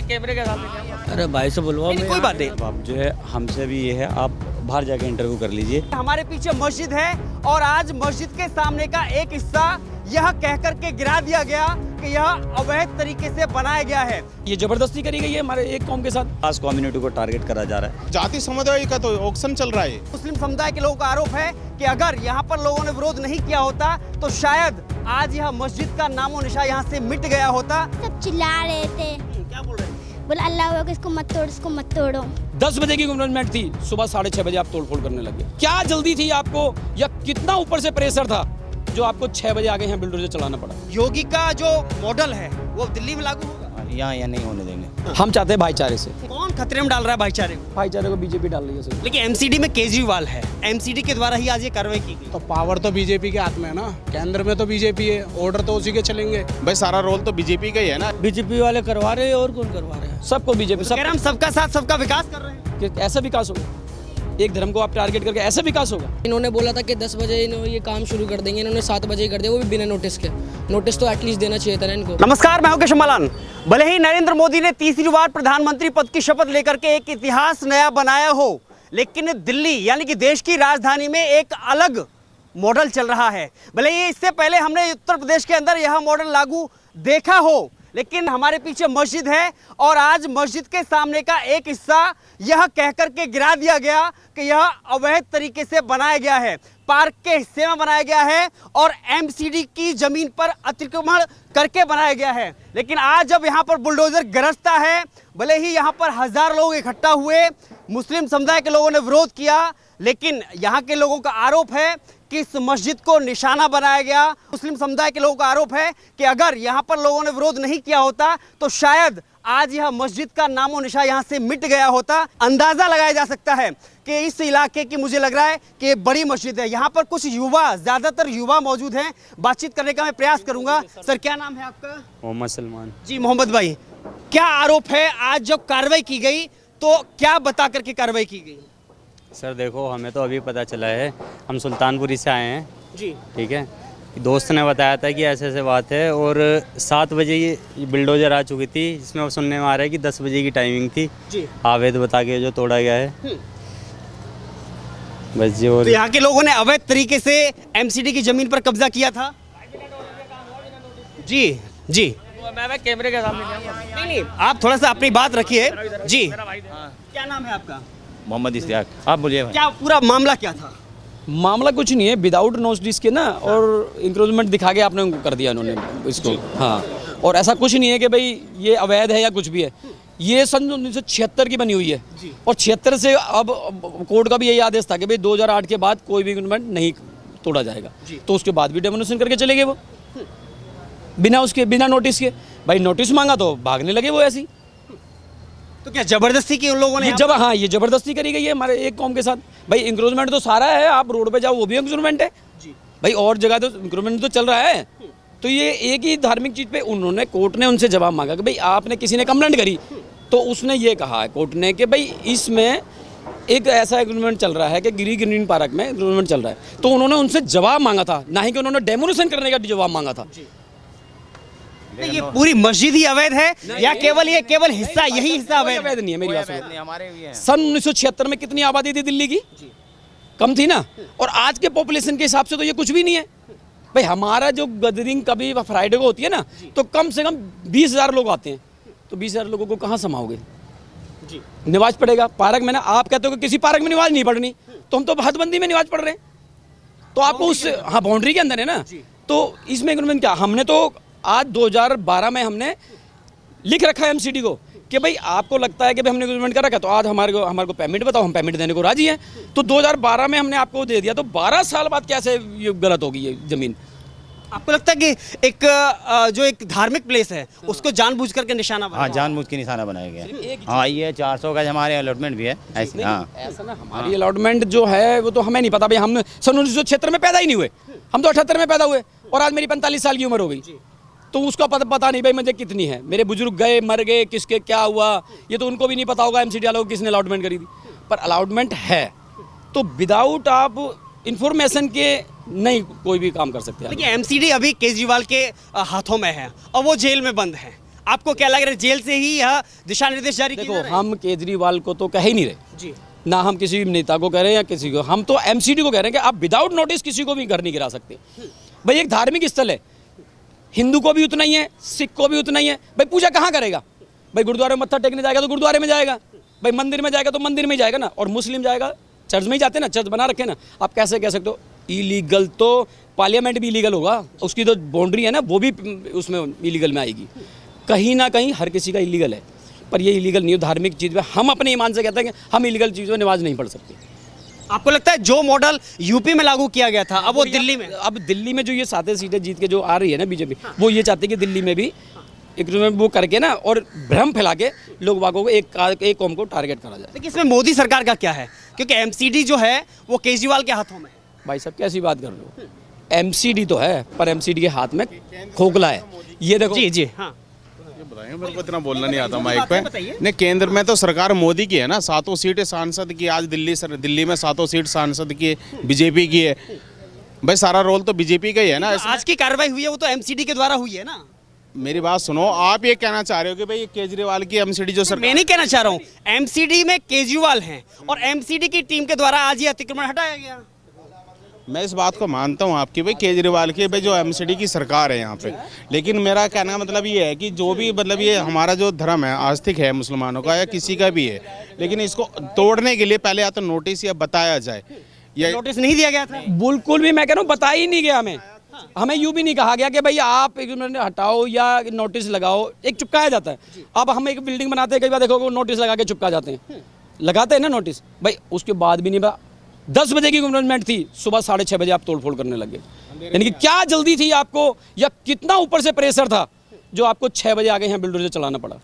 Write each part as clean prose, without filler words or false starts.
कैमरे के सामने क्या? अरे भाई से बुलवाओ। कोई बात नहीं। अब जो है हमसे भी ये है, आप बाहर जाके इंटरव्यू कर लीजिए। हमारे पीछे मस्जिद है और आज मस्जिद के सामने का एक हिस्सा यह कह करके गिरा दिया गया कि यह अवैध तरीके से बनाया गया है। ये जबरदस्ती करी गई है हमारे एक कौम के साथ। खास कम्युनिटी को टारगेट करा जा रहा है। जाति समुदाय का तो ऑक्शन चल रहा है। मुस्लिम समुदाय के लोगों का आरोप है कि अगर यहाँ पर लोगों ने विरोध नहीं किया होता तो शायद आज यह मस्जिद का नामो निशा यहाँ से मिट गया होता। सब चिल्ला रहे थे, क्या बोल रहे हैं? बोला अल्लाह हुआ, इसको मत तोड़, इसको मत तोड़ो। 10 बजे की कमिटमेंट थी, सुबह 6:30 बजे आप तोड़फोड़ करने लगे। क्या जल्दी थी आपको या कितना ऊपर से प्रेशर था जो आपको 6 बजे आगे यहाँ बुलडोजर चलाना पड़ा? योगी का जो मॉडल है वो दिल्ली में लागू होगा? यहाँ नहीं होने देंगे। हम चाहते हैं भाईचारे से। कौन खतरे में डाल रहा है भाईचारे को? भाईचारे को बीजेपी डाल रही है सर। लेकिन एमसीडी में केजरीवाल है, एमसीडी के द्वारा ही आज ये कार्रवाई की गई। तो पावर तो बीजेपी के हाथ में है ना, केंद्र में तो बीजेपी है, ऑर्डर तो उसी के चलेंगे। भाई सारा रोल तो बीजेपी का ही है ना। बीजेपी वाले करवा रहे हैं और कौन करवा रहे हैं? सबको बीजेपी कह रहे हैं हम सबका साथ सबका विकास कर रहे हैं। कि ऐसा विकास होगा, एक धर्म को आप टारगेट करके ऐसा विकास होगा? इन्होंने बोला था कि 10 बजे इन्होंने ये काम शुरू कर देंगे, इन्होंने 7 बजे ही कर दिया, वो भी बिना नोटिस के। नोटिस तो एटलीस्ट देना चाहिए था ना इनको। नमस्कार, मैं हूं केशव मालान। भले ही नरेंद्र मोदी ने तीसरी बार प्रधानमंत्री पद की शपथ लेकर के एक इतिहास नया बनाया हो, लेकिन दिल्ली यानी कि देश की राजधानी में एक अलग मॉडल चल रहा है। भले ही इससे पहले हमने उत्तर प्रदेश के अंदर यह मॉडल लागू देखा हो, लेकिन हमारे पीछे मस्जिद है और आज मस्जिद के सामने का एक हिस्सा यह कह करके गिरा दिया गया कि यह अवैध तरीके से बनाया गया है, पार्क के हिस्से में बनाया गया है और एमसीडी की जमीन पर अतिक्रमण करके बनाया गया है। लेकिन आज जब यहाँ पर बुलडोजर गरजता है, भले ही यहाँ पर 1000 लोग इकट्ठा हुए, मुस्लिम समुदाय के लोगों ने विरोध किया, लेकिन यहाँ के लोगों का आरोप है कि इस मस्जिद को निशाना बनाया गया। मुस्लिम समुदाय के लोगों का आरोप है कि अगर यहाँ पर लोगों ने विरोध नहीं किया होता तो शायद आज यह मस्जिद का नामो निशा यहाँ से मिट गया होता। अंदाज़ा लगाया जा सकता है कि इस इलाके की, मुझे लग रहा है कि बड़ी मस्जिद है। यहाँ पर कुछ युवा, ज़्यादातर युवा मौजूद हैं। बातचीत करने का मैं प्रयास करूँगा। सर, क्या नाम है आपका? मोहम्मद सलमान। जी मोहम्मद भाई, क्या आरोप है? आज जब कार्रवाई की गई तो क्या बता करके कार्रवाई की गई? सर देखो, हमें तो अभी पता चला है, हम सुल्तानपुरी से आए हैं जी, ठीक है। दोस्त ने बताया था कि ऐसे ऐसे बात है और 7 बजे ये बिल्डोजर आ चुकी थी, जिसमें वो सुनने में आ रहा है कि 10 बजे की टाइमिंग थी जी। अवैध बता के जो तोड़ा गया है बस जी। तो और यहाँ के लोगों ने अवैध तरीके से एमसीडी की जमीन पर कब्जा किया था। जी जी, मैं कैमरे के सामने नहीं, आप थोड़ा सा अपनी बात रखिए। जी, क्या नाम है आपका? मोहम्मद इस्तियाक। आप बोलिए। क्या पूरा मामला क्या था? मामला कुछ नहीं है, विदाउट नोटिस के ना और इंक्रोचमेंट दिखा के आपने उनको कर दिया इन्होंने इसको। हाँ, और ऐसा कुछ नहीं है कि भाई ये अवैध है या कुछ भी है। ये सन 1976 की बनी हुई है और 76 से अब कोर्ट का भी यही आदेश था कि भाई 2008 के बाद कोई भी एग्रीमेंट नहीं तोड़ा जाएगा। तो उसके बाद भी डेमोनेशन करके चले गए वो, बिना नोटिस के। भाई नोटिस मांगा तो भागने लगे वो ऐसी। तो क्या जबरदस्ती की उन लोगों ने? ये जबरदस्ती करी गई है हमारे एक कौम के साथ। भाई इंक्रोचमेंट तो सारा है, आप रोड पे जाओ वो भी इंक्रोचमेंट है भाई, और जगह तो इंक्रोचमेंट तो चल रहा है। तो ये एक ही धार्मिक चीज पे उन्होंने, कोर्ट ने उनसे जवाब मांगा कि भाई आपने, किसी ने कंप्लेंट करी तो उसने ये कहा है कोर्ट ने कि भाई इसमें एक ऐसा एग्रीमेंट चल रहा है कि ग्रीन पार्क में एग्रीमेंट चल रहा है। तो उन्होंने उनसे जवाब मांगा था, ना ही कि उन्होंने डेमोनेशन करने का जवाब मांगा था। ये पूरी मस्जिद ही अवैध है या केवल हिस्सा, यही हिस्सा अवैध नहीं है? मेरी बात सुनो, सन 1976 में कितनी आबादी थी दिल्ली की? कम थी ना। और आज के पॉपुलेशन के हिसाब से तो ये कुछ भी नहीं है भाई। हमारा जो गैदरिंग कभी फ्राइडे को होती है ना, तो कम से कम 20,000 लोग आते हैं। तो 20,000 लोगों को कहाँ समाओगे? नमाज पढ़ेगा पार्क में ना। आप कहते हो कि किसी पार्क में नमाज नहीं पढ़नी, तो हम तो हदबंदी में नमाज पढ़ रहे हैं। तो आपको उस, हाँ, बाउंड्री के अंदर है ना। तो इसमें एग्रीमेंट क्या, हमने तो आज 2012 में हमने लिख रखा है एमसीडी को कि भाई आपको लगता है कि भाई हमने एग्रीमेंट कर रखा है तो आज हमारे को पेमेंट बताओ, हम पेमेंट देने को राजी हैं। तो 2012 में हमने आपको दे दिया, तो 12 साल बाद कैसे ये गलत होगी ये ज़मीन? आपको लगता है कि जो एक धार्मिक प्लेस है उसको जानबूझ करके निशाना बनाया? हाँ, जानबूझ के निशाना बनाया गया। हाँ, ये 400 का हमारे अलॉटमेंट भी है ऐसे। हाँ, ऐसा ना, हमारी अलॉटमेंट जो है वो तो हमें नहीं पता भाई। हम सन 1976 में पैदा ही नहीं हुए, हम तो 78 में पैदा हुए और आज मेरी 45 साल की उम्र हो गई। तो उसका पता नहीं भाई मुझे कितनी है। मेरे बुजुर्ग गए, मर गए, किसके क्या हुआ ये तो उनको भी नहीं पता होगा एमसीडी वालों को किसने अलॉटमेंट करी थी। पर अलॉटमेंट है तो विदाउट आप इंफॉर्मेशन के नहीं कोई भी काम कर सकते हैं। देखिए, एमसीडी अभी केजरीवाल के हाथों में है और वो जेल में बंद है। आपको क्या लग रहा है, जेल से ही यह दिशा निर्देश जारी किए देखो जा रहे हैं? हम केजरीवाल को तो कह ही नहीं रहे, जी ना हम किसी नेता को कह रहे हैं या किसी को, हम तो एमसीडी को कह रहे हैं कि आप विदाउट नोटिस किसी को भी घर नहीं गिरा सकते। भाई एक धार्मिक स्थल है, हिंदू को भी उतना ही है, सिख को भी उतना ही है। भाई पूजा कहाँ करेगा? भाई गुरुद्वारे में मत्था टेकने जाएगा तो गुरुद्वारे में जाएगा, भाई मंदिर में जाएगा तो मंदिर में ही जाएगा ना, और मुस्लिम जाएगा चर्च में ही जाते ना, चर्च बना रखे ना। आप कैसे कह सकते हो इलीगल? तो पार्लियामेंट भी इलीगल होगा, उसकी तो बाउंड्री है ना, वो भी उसमें इलीगल में आएगी। कहीं ना कहीं हर किसी का इलीगल है, पर ये इलीगल नहीं हो धार्मिक चीज़ में। हम अपने ईमान से कहते हैं कि हम इलीगल चीज़ में नमाज नहीं पढ़ सकते। आपको लगता है जो मॉडल यूपी में लागू किया गया था अब वो दिल्ली में, अब दिल्ली में जो ये 7 सीटें जीत के जो आ रही है ना बीजेपी, वो ये चाहती है कि दिल्ली में भी एक वो करके ना और भ्रम फैला के लोग वागों को एक कौम को टारगेट करा जाए। लेकिन इसमें मोदी सरकार का क्या है, क्योंकि एमसीडी जो है वो केजरीवाल के हाथों में है। भाई साहब कैसी बात कर रहे हो? एमसीडी तो है, पर एमसीडी के हाथ में खोखला है। ये देखो जी जी हाँ, बताएंगे, मेरे को इतना बोलना नहीं आता माइक पे। नहीं, केंद्र में तो सरकार मोदी की है ना, 7 सीटें सांसद की। आज दिल्ली में 7 सीट सांसद की बीजेपी की है। भाई सारा रोल तो बीजेपी का ही है ना। आज की कार्रवाई हुई है वो तो एमसीडी के द्वारा हुई है ना। मेरी बात सुनो, आप ये कहना चाह रहे हो कि भाई ये केजरीवाल की एमसीडी जो सरकार, मैं नहीं कहना चाह रहा हूँ, एमसीडी में केजरीवाल हैं और एमसीडी की टीम के द्वारा आज ये अतिक्रमण हटाया गया। मैं इस बात को मानता हूँ आपकी, भाई केजरीवाल की भाई जो एमसीडी की सरकार है यहाँ पे। लेकिन मेरा कहने का मतलब ये है कि जो भी मतलब ये हमारा जो धर्म है, आस्तिक है मुसलमानों का या किसी का भी है, लेकिन इसको तोड़ने के लिए पहले या तो नोटिस या बताया जाए। या नोटिस नहीं दिया गया था। बिल्कुल भी, मैं कह रहा हूँ बता ही नहीं गया हमें यूं भी नहीं कहा गया कि भाई आप एक हटाओ या नोटिस लगाओ। एक चिपकाया जाता है। अब हम एक बिल्डिंग बनाते हैं, कई बार देखो नोटिस लगा के चिपका जाते हैं, लगाते हैं ना नोटिस। भाई उसके बाद भी नहीं, 10 बजे की गवर्नमेंट थी, सुबह 6:30 बजे आप तोड़फोड़ करने लगे। यानी कि क्या जल्दी थी आपको, या कितना ऊपर से प्रेशर था जो आपको 6 बजे आगे यहाँ बिल्डर से चलाना पड़ा?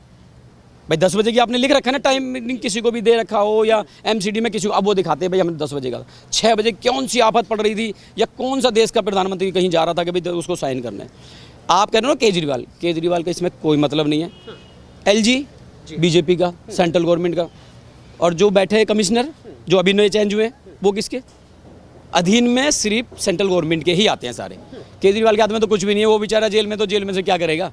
भाई 10 बजे की आपने लिख रखा है ना टाइम, किसी को भी दे रखा हो या एमसीडी में किसी को, अब वो दिखाते हैं भाई हमें 10 बजे का। 6 बजे कौन सी आफत पड़ रही थी, या कौन सा देश का प्रधानमंत्री कहीं जा रहा था कि भाई उसको साइन करना है? आप कह रहे हो केजरीवाल का इसमें कोई मतलब नहीं है। एलजी बीजेपी का, सेंट्रल गवर्नमेंट का, और जो बैठे हैं कमिश्नर जो अभी नए चेंज हुए वो किसके अधीन में? सिर्फ सेंट्रल गवर्नमेंट के ही आते हैं सारे। केजरीवाल के हाथ में तो कुछ भी नहीं है, वो बेचारा जेल में, तो जेल में से क्या करेगा?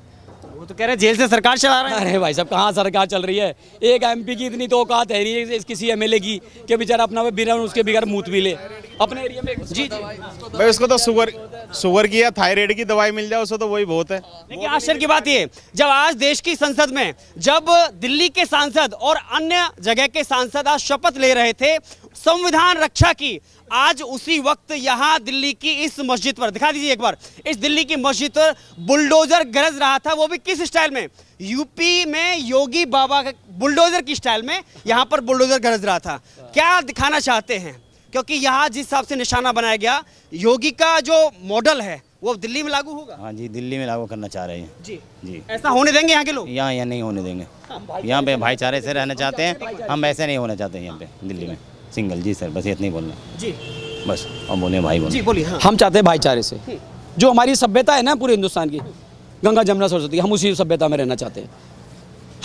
वो तो कह रहे हैं जेल से सरकार चला रहा है। अरे भाई साहब कहाँ सरकार चल रही है? एक एमपी की इतनी तो औकात है नहीं किसी एमएलए की कि बेचारा अपना बिना उसके बिगड़ मूत भी ले अपने एरिया में। जी भाई उसको तो शुगर की या थायराइड की दवाई मिल जाए उसको तो वही बहुत है। लेकिन आश्चर्य की बात ये, जब आज देश की संसद में जब दिल्ली के सांसद और अन्य जगह के सांसद आज शपथ ले रहे थे संविधान रक्षा की, आज उसी वक्त यहाँ दिल्ली की इस मस्जिद पर दिखा दीजिए एक बार, इस दिल्ली की मस्जिद पर बुलडोजर गरज रहा था। वो भी किस स्टाइल में? यूपी में योगी बाबा के बुलडोजर की स्टाइल में यहाँ पर बुलडोजर गरज रहा था। क्या दिखाना चाहते हैं? क्योंकि यहाँ जिस हिसाब से निशाना बनाया गया, योगी का जो मॉडल है वो दिल्ली में लागू होगा। हाँ जी, दिल्ली में लागू करना चाह रहे हैं जी जी। ऐसा होने देंगे यहाँ के लोग? यहाँ नहीं होने देंगे। यहाँ पे भाईचारे से रहना चाहते हैं हम, ऐसे नहीं होना चाहते यहाँ पे दिल्ली में सिंगल। जी सर, बस इतना ही बोलना जी, बस। हम बोले भाई बोले जी बोलिए। हाँ। हम चाहते हैं भाईचारे से, जो हमारी सभ्यता है ना पूरे हिंदुस्तान की, गंगा जमुना सरस्वती, हम उसी सभ्यता में रहना चाहते हैं।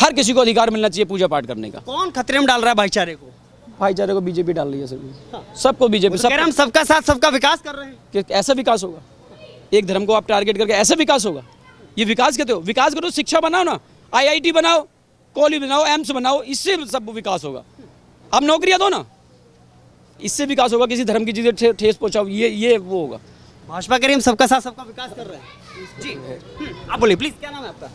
हर किसी को अधिकार मिलना चाहिए पूजा पाठ करने का। कौन खतरे में डाल रहा है भाईचारे को? भाईचारे को बीजेपी डाल रही है सबको बीजेपी। कह रहे हैं हम सबका साथ सबका विकास कर रहे हैं। कि ऐसा विकास होगा? एक धर्म को आप टारगेट करके ऐसा विकास होगा? ये विकास कहते हो? विकास करो, शिक्षा बनाओ ना, IIT बनाओ, कॉलेज बनाओ, एम्स बनाओ, इससे सब विकास होगा। आप नौकरियां दो ना, इससे विकास होगा। किसी धर्म की चीजें ठेस पहुंचाओ, ये वो होगा। भाजपा कह रही है हम सबका साथ सबका विकास कर रहे हैं। जी आप बोलिए प्लीज, क्या नाम है आपका?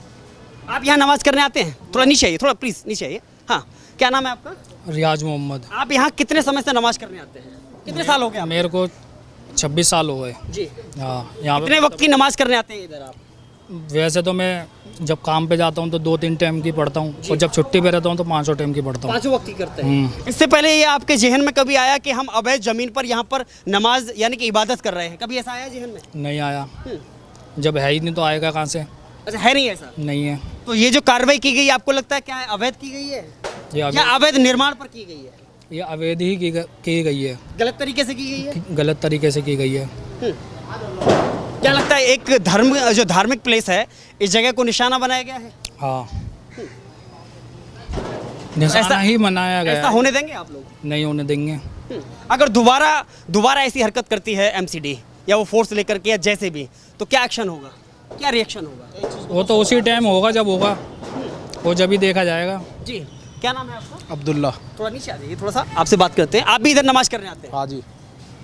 आप यहाँ नमाज करने आते हैं? थोड़ा नीचे आइए, थोड़ा प्लीज नीचे आइए। हाँ, क्या नाम है आपका? रियाज मोहम्मद। आप यहाँ कितने समय से नमाज करने आते हैं? कितने साल हो गए? मेरे को 26 साल हो गए। जी हाँ, यहाँ कितने वक्त की नमाज करने आते हैं इधर आप? वैसे तो मैं जब काम पे जाता हूँ तो 2-3 टाइम की पढ़ता हूँ, और जब छुट्टी पे रहता हूँ तो 5 टाइम की पढ़ता हूँ। 5 वक्त की करते हैं। इससे पहले ये आपके जहन में कभी आया कि हम अवैध जमीन पर यहाँ पर नमाज यानी कि इबादत कर रहे हैं? कभी ऐसा आया जहन में? नहीं आया। जब है ही नहीं तो आएगा कहाँ से? अच्छा, है नहीं ऐसा? नहीं है। तो ये जो कार्रवाई की गई आपको लगता है क्या है अवैध की गई है या अवैध निर्माण पर की गई है? ये अवैध ही की गई है। गलत तरीके से की गई है? गलत तरीके से की गई है। क्या लगता है एक धर्म जो धार्मिक प्लेस है इस जगह को निशाना बनाया गया है? हाँ, निशाना ही मनाया गया। ऐसा होने देंगे आप लोग? नहीं होने देंगे। अगर दोबारा ऐसी हरकत करती है एमसीडी या वो फोर्स लेकर के या जैसे भी, तो क्या एक्शन होगा, क्या रिएक्शन होगा? वो तो उसी टाइम होगा जब होगा। वो जब ही देखा जाएगा। जी, क्या नाम है आपका? अब्दुल्ला। थोड़ा नीचे आ जाइए, थोड़ा सा आपसे बात करते हैं। आप भी इधर नमाज करने आते हैं? हाँ जी।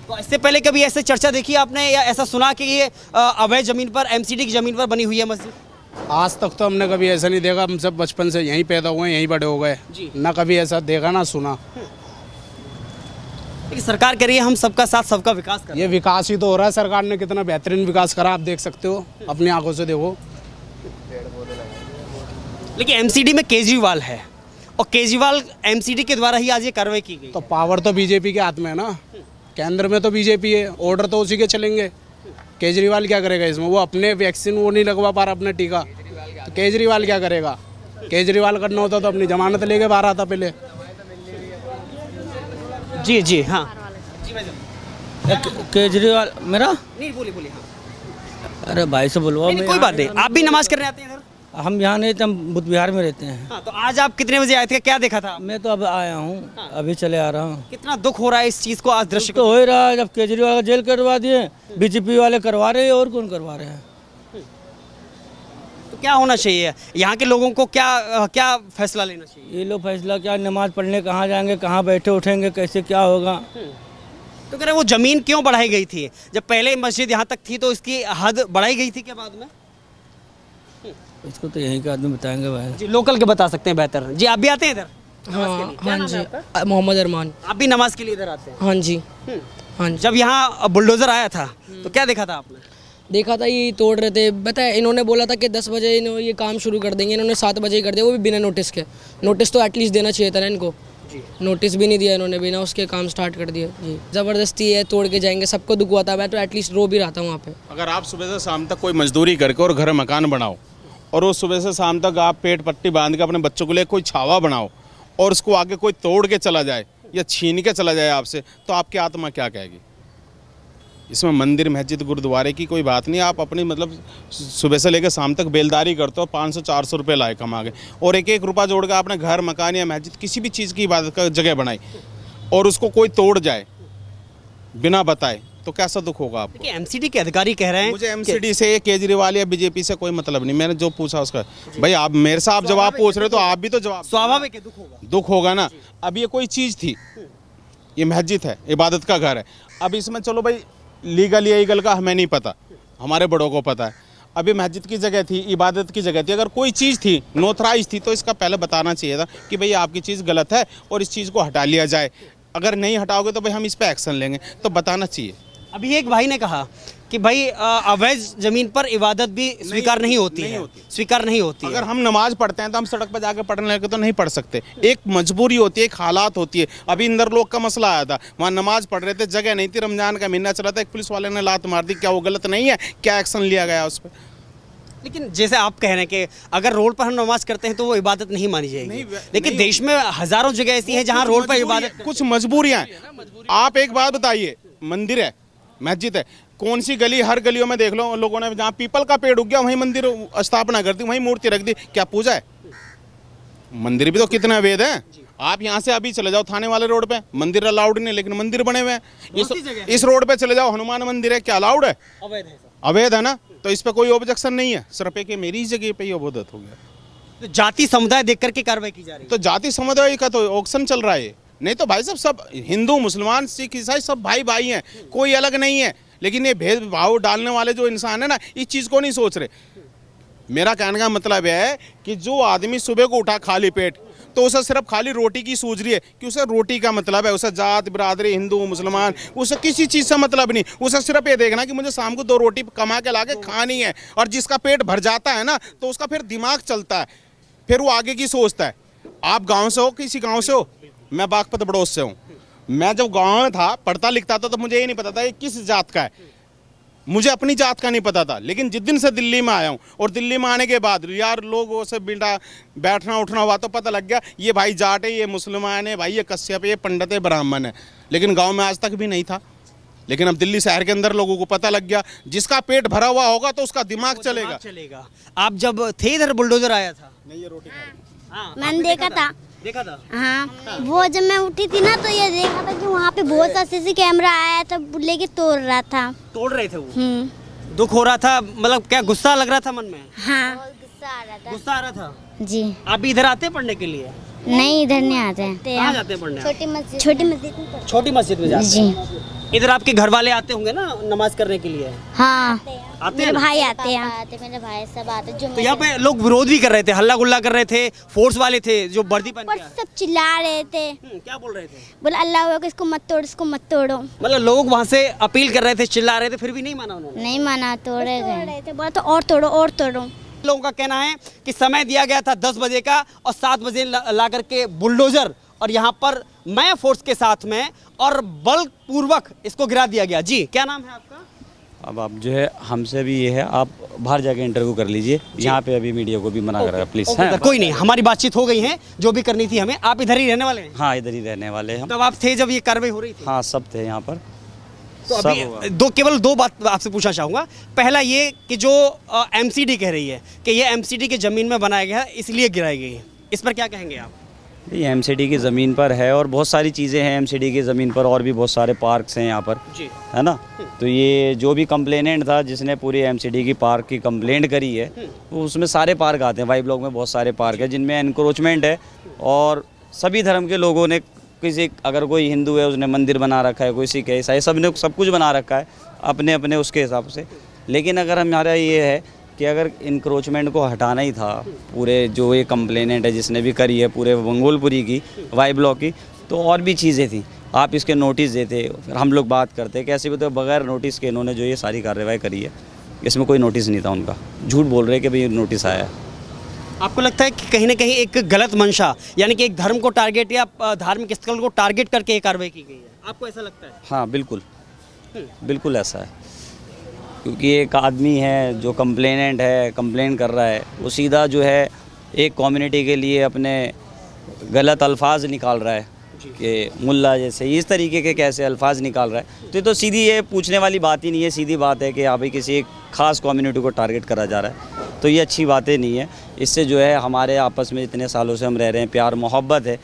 तो इससे पहले कभी ऐसे चर्चा देखी आपने या ऐसा सुना कि ये अवैध जमीन पर, एमसीडी की जमीन पर बनी हुई है मस्जिद? आज तक तो हमने कभी ऐसा नहीं देखा, हम सब बचपन से यहीं पैदा हुए, यहीं बड़े हो गए, ना कभी ऐसा देखा ना सुना। लेकिन सरकार कह रही है हम सबका साथ सबका विकास कर। ये विकास ही तो हो रहा है, सरकार ने कितना बेहतरीन विकास करा, आप देख सकते हो, अपनी आंखों से देखो। लेकिन एमसीडी में केजरीवाल है और केजरीवाल एमसीडी के द्वारा ही आज ये कार्रवाई की गई। तो पावर तो बीजेपी के हाथ में है ना, केंद्र में तो बीजेपी है, ऑर्डर तो उसी के चलेंगे। केजरीवाल क्या करेगा इसमें? वो अपने वैक्सीन वो नहीं लगवा पा रहा, अपना टीका, तो केजरीवाल क्या करेगा? केजरीवाल करना होता तो अपनी जमानत लेके बाहर आता पहले। जी जी हाँ, केजरीवाल मेरा नहीं बोलिए हाँ। अरे भाई से बुलवाओ। नहीं, कोई बात नहीं। आप भी नमाज करने आते हैं इधर? हम यहाँ नहीं थे, हम बुद्ध विहार में रहते हैं। हाँ, तो आज आप कितने बजे आए थे, क्या देखा था? मैं तो अब आया हूँ, अभी चले आ रहा हूँ। कितना दुख हो रहा है इस चीज को आज दृश्य तो हो ही रहा है, जब केजरीवाल का जेल करवा दिए, बीजेपी वाले करवा रहे हैं, और कौन करवा रहे हैं? तो क्या होना चाहिए यहाँ के लोगों को? क्या फैसला लेना चाहिए? ये लोग फैसला क्या, नमाज पढ़ने कहाँ जाएंगे, कहाँ बैठे उठेंगे, कैसे क्या होगा? तो कह रहे वो जमीन क्यों बढ़ाई गई थी? जब पहले मस्जिद यहाँ तक थी तो इसकी हद बढ़ाई गई थी क्या बाद में? इसको तो यहीं के आदमी बताएंगे भाई। जी, लोकल के बता सकते हैं बेहतर। जी, आप भी आते हैं इधर? हाँ जी, मोहम्मद अरमान। आप भी नमाज के लिए इधर आते हैं? हाँ जी, हाँ जी। जब यहाँ बुलडोजर आया था तो क्या देखा था आपने? देखा था ये तोड़ रहे थे, बताया इन्होंने बोला था कि 10 बजे इन्होंने ये काम शुरू कर देंगे, इन्होंने 7 बजे ही कर दिया, वो भी बिना नोटिस के। नोटिस तो एटलीस्ट देना चाहिए था ना इनको, नोटिस भी नहीं दिया इन्होंने, बिना उसके काम स्टार्ट कर दिया। जी, ज़बरदस्ती है, तोड़ के जाएंगे, सबको दुख हुआ था। मैं तो एटलीस्ट रो भी रहा था वहाँ पे। अगर आप सुबह से शाम तक कोई मजदूरी करके और घर मकान बनाओ, और वो सुबह से शाम तक आप पेट पट्टी बांध के अपने बच्चों के लिए कोई छावा बनाओ, और उसको आगे कोई तोड़ के चला जाए या छीन के चला जाए आपसे, तो आपकी आत्मा क्या कहेगी? इसमें मंदिर, मस्जिद, गुरुद्वारे की कोई बात नहीं। आप अपनी मतलब सुबह से लेकर शाम तक बेलदारी करते हो, 500-400 रुपये लाए कमा के, और एक रुपया जोड़ के आपने घर, मकान या मस्जिद किसी भी चीज़ की इबादत का जगह बनाई, और उसको कोई तोड़ जाए बिना बताए, तो कैसा दुख होगा आपको? एमसीडी के अधिकारी कह रहे हैं। मुझे एमसीडी से, केजरीवाल या बीजेपी से कोई मतलब नहीं। मैंने जो पूछा उसका, भाई आप मेरे से आप जवाब पूछ रहे हो तो आप भी तो जवाब। स्वाभाविक है, दुख होगा ना। अब ये कोई चीज़ थी, ये मस्जिद है, इबादत का घर है। अब इसमें चलो भाई लीगल या ईगल का हमें नहीं पता, हमारे बड़ों को पता है। अभी मस्जिद की जगह थी, इबादत की जगह थी, अगर कोई चीज़ थी नोथराइज थी तो इसका पहले बताना चाहिए था कि भाई आपकी चीज़ गलत है और इस चीज़ को हटा लिया जाए। अगर नहीं हटाओगे तो भाई हम इस पर एक्शन लेंगे, तो बताना चाहिए। अभी एक भाई ने कहा कि भाई अवैध जमीन पर इबादत भी स्वीकार नहीं होती है, स्वीकार नहीं होती। अगर हम नमाज पढ़ते हैं तो हम सड़क पर जाकर पढ़ने लगे तो नहीं पढ़ सकते। एक मजबूरी होती है, एक हालात होती है। अभी इंदर लोग का मसला आया था, वहाँ नमाज पढ़ रहे थे, जगह नहीं थी, रमजान का महीना चला था, एक पुलिस वाले ने लात मार दी। क्या वो गलत नहीं है? क्या एक्शन लिया गया उस पर? लेकिन जैसे आप कह रहे हैं कि अगर रोड पर हम नमाज करते हैं तो वो इबादत नहीं मानी जाएगी, लेकिन देश में हजारों जगह ऐसी है जहाँ रोड पर इबादत। कुछ मजबूरियाँ हैं। आप एक बात बताइए, मंदिर है, मस्जिद है, कौन सी गली, हर गलियों में देख लो लोगों ने जहाँ पीपल का पेड़ उग गया वहीं मंदिर स्थापना कर दी, वहीं मूर्ति रख दी। क्या पूजा है? मंदिर भी तो कितना वेद है। आप यहाँ से अभी चले जाओ थाने वाले रोड पे, मंदिर अलाउड नहीं, लेकिन मंदिर बने हुए हैं। इस रोड पे चले जाओ, हनुमान मंदिर है, क्या अलाउड है? अवैध है ना। तो इस पे कोई ऑब्जेक्शन नहीं है, सिर्फ एक मेरी जगह पे ही अवैध हो गया। तो जाति समुदाय देख करके कार्रवाई की जा रही है। तो जाति समुदाय का तो ऑक्शन चल रहा है। नहीं तो भाई साहब सब हिंदू, मुसलमान, सिख, ईसाई सब भाई भाई हैं, कोई अलग नहीं है। लेकिन ये भेदभाव डालने वाले जो इंसान है ना, इस चीज़ को नहीं सोच रहे। मेरा कहने का मतलब है कि जो आदमी सुबह को उठा खाली पेट, तो उसे सिर्फ खाली रोटी की सूझ रही है कि उसे रोटी का मतलब है, उसे जात बिरादरी, हिंदू मुसलमान, उसे किसी चीज़ से मतलब नहीं। उसे सिर्फ ये देखना कि मुझे शाम को 2 रोटी कमा के लाके खानी है। और जिसका पेट भर जाता है ना, तो उसका फिर दिमाग चलता है, फिर वो आगे की सोचता है। आप गाँव से हो, किसी गाँव से हो? मैं बागपत बड़ौद से हूँ। मैं जब गाँव में था, पढ़ता लिखता था, तो मुझे ये नहीं पता था ये किस जात का है, मुझे अपनी जात का नहीं पता था। लेकिन जिस दिन से दिल्ली में आया हूँ, और दिल्ली में आने के बाद यार लोगों से बैठना उठना हुआ तो पता लग गया ये भाई जाट है, ये मुसलमान है, भाई ये कश्यप है, ये पंडित है, ब्राह्मण है। लेकिन गाँव में आज तक भी नहीं था। लेकिन अब दिल्ली शहर के अंदर लोगों को पता लग गया, जिसका पेट भरा हुआ होगा तो उसका दिमाग चलेगा। आप जब थे इधर बुलडोजर आया था? नहीं, ये रोटी मैंने देखा था। देखा था? हाँ, वो जब मैं उठी थी ना तो ये देखा था कि वहाँ पे बहुत सा सीसी कैमरा आया था, लेके तोड़ रहा था। तोड़ रहे थे वो? दुख हो रहा था, मतलब क्या गुस्सा लग रहा था मन में? हाँ, गुस्सा आ रहा था। गुस्सा आ रहा था। जी। आप भी इधर आते हैं पढ़ने के लिए? नहीं, इधर नहीं आते हैं। कहाँ जाते हैं पढ़ने? छोटी मस्जिद। छोटी मस्जिद में। छोटी मस्जिद में जाते जी। हैं। इधर आपके घर वाले आते होंगे ना नमाज करने के लिए? हाँ, आते मेरे हैं? भाई आते हैं। मेरे भाई सब आते हैं। तो यहाँ पे लोग विरोध भी कर रहे थे, हल्ला गुल्ला कर रहे थे, फोर्स वाले थे जो वर्दी पहन पर के आए। सब चिल्ला रहे थे, क्या बोल रहे थे? बोले अल्लाह को इसको मत तोड़, इसको मत तोड़ो। मतलब लोग वहाँ से अपील कर रहे थे, चिल्ला रहे थे, फिर भी नहीं माना उन्होंने? नहीं माना, तोड़े गए। बोला तो और तोड़ो, और तोड़ो। लोगों का कहना है कि समय दिया गया था 10 बजे का और 7 बजे ला करके बुलडोजर और यहाँ पर मैं फोर्स के साथ में और बलपूर्वक इसको गिरा दिया गया। जी, क्या नाम है आपका? अब आप जो है हमसे भी ये है, आप बाहर जाके इंटरव्यू कर लीजिए, यहाँ पे अभी मीडिया को भी मना करेगा प्लीज़। ओके सर, कोई नहीं, हमारी बातचीत हो गई है, जो भी करनी थी हमें। आप इधर ही रहने वाले हैं? हाँ, इधर ही रहने वाले हैं हम। तब आप थे जब ये कार्रवाई हो रही थी? हाँ, सब थे यहाँ पर। तो सब अभी हुआ। केवल दो बात आपसे पूछना चाहूँगा। पहला ये कि जो एमसीडी कह रही है कि ये एमसीडी की ज़मीन में बनाया गया है इसलिए गिराई गई है, इस पर क्या कहेंगे आप? ये एमसीडी की ज़मीन पर है और बहुत सारी चीज़ें हैं एमसीडी की ज़मीन पर, और भी बहुत सारे पार्क्स हैं यहाँ पर, जी। है ना। तो ये जो भी कंप्लेनेंट था जिसने पूरी एमसीडी की पार्क की कंप्लेंट करी है, तो उसमें सारे पार्क आते हैं। वाई ब्लॉक में बहुत सारे पार्क हैं जिनमें एनक्रोचमेंट है और सभी धर्म के लोगों ने, किसी अगर कोई हिंदू है उसने मंदिर बना रखा है, कोई सिख है, ईसाई, सब ने सब कुछ बना रखा है अपने अपने उसके हिसाब से। लेकिन अगर हमारा ये है कि अगर इंक्रोचमेंट को हटाना ही था, पूरे जो ये कंप्लेनेंट है जिसने भी करी है पूरे मंगोलपुरी की, वाई ब्लॉक की, तो और भी चीज़ें थी, आप इसके नोटिस देते, फिर हम लोग बात करते कैसे भी। तो बगैर नोटिस के इन्होंने जो ये सारी कार्रवाई करी है, इसमें कोई नोटिस नहीं था उनका। झूठ बोल रहे कि भाई नोटिस आया है। आपको लगता है कि कहीं ना कहीं एक गलत मंशा, यानी कि एक धर्म को टारगेट या धार्मिक स्थल को टारगेट करके ये कार्रवाई की गई है, आपको ऐसा लगता है? हाँ, बिल्कुल बिल्कुल ऐसा है, क्योंकि एक आदमी है जो कंप्लेनेंट है, कंप्लेन कर रहा है, वो सीधा जो है एक कम्युनिटी के लिए अपने गलत अल्फाज निकाल रहा है कि मुल्ला जैसे, इस तरीके के कैसे अल्फाज निकाल रहा है। तो सीधी ये पूछने वाली बात ही नहीं है, सीधी बात है कि हाँ भाई किसी एक ख़ास कम्युनिटी को टारगेट करा जा रहा है, तो ये अच्छी बातें नहीं है। इससे जो है हमारे आपस में इतने सालों से हम रह रहे हैं, प्यार मोहब्बत है,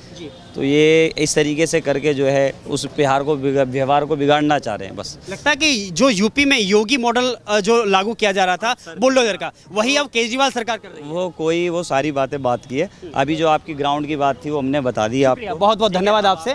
तो ये इस तरीके से करके जो है उस व्यवहार को बिगाड़ना चाह रहे हैं बस। लगता है कि जो यूपी में योगी मॉडल जो लागू किया जा रहा था बुलडोजर का, वही अब केजरीवाल सरकार कर रही है। वो सारी बात की है। अभी जो आपकी ग्राउंड की बात थी वो हमने बता दी आपको। बहुत बहुत धन्यवाद आपसे।